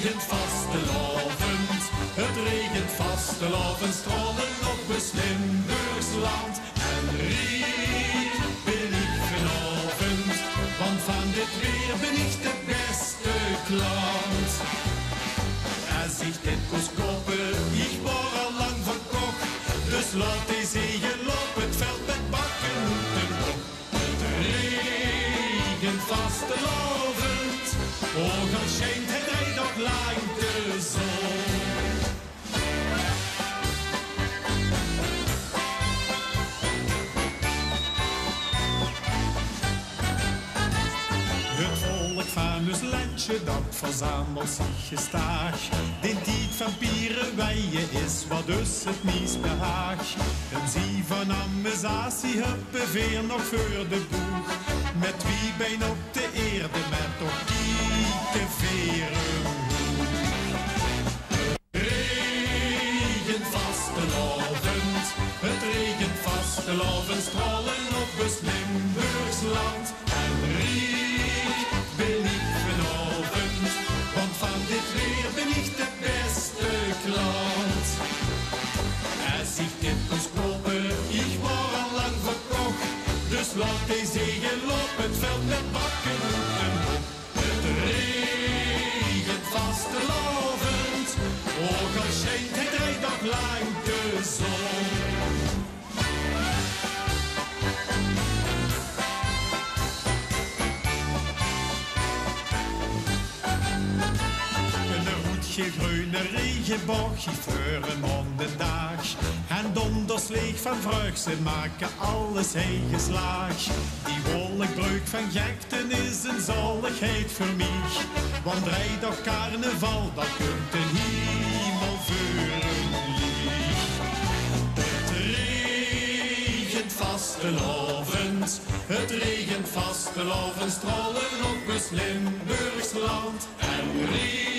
regent vastelovend, het regent vastelovend, strollen op het Limburgs land. En riek ben ik gelovend, want van dit weer ben ik de beste klant. Als ik dit kost kopen, ik word al lang verkocht, dus laat die zegen op het veld met bakken moeten op. Het regent vastelovend, ook al schijnt het hij nog lang de zon. Het volk van ons landje dat verzamelt zich gestaag. De tijd van pierenweien is wat dus het meest behaag. En zie van ammesatie huppen weer nog voor de boeg. Met wie been op de eerde met toch kieke veren hoeg. Regent vastelovend, het regent vastelovend, strollen op het Limburgs land. En riek ben ik gelovend, want van dit weer ben ik de beste klant. Als ik dit kost kopen, ik word al lang verkocht, dus laat die zegen op het veld met bakken en op. Het regent vastelovend, ook al schijnt het hij nog lang de zon. Je groene regenboog, voor een mondendag. En donders leeg van vreugd, ze maken alles heen geslaag. Die wolkbreuk van gekten is een zaligheid voor mij. Want rijd toch carnaval, dat kunt de hemel vuren lieg. Het regent vastelovend, het regent vastelovend, strollen op het Limburgs land. En riek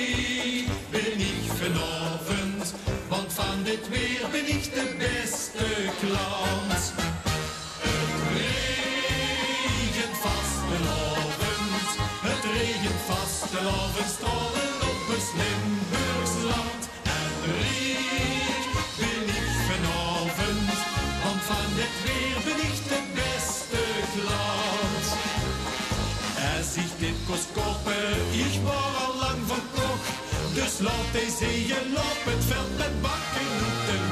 ben ik gelovend, want van dit weer ben ik de beste klant. Het regent vastelovend, het regent vastelovend, strollen op het Limburgs land. En riek ben ik gelovend, want van dit weer ben ik de beste klant. Als ik dit kost kopen, ik word al lang verkocht, dus laat die zegen op het veld met bakken moeten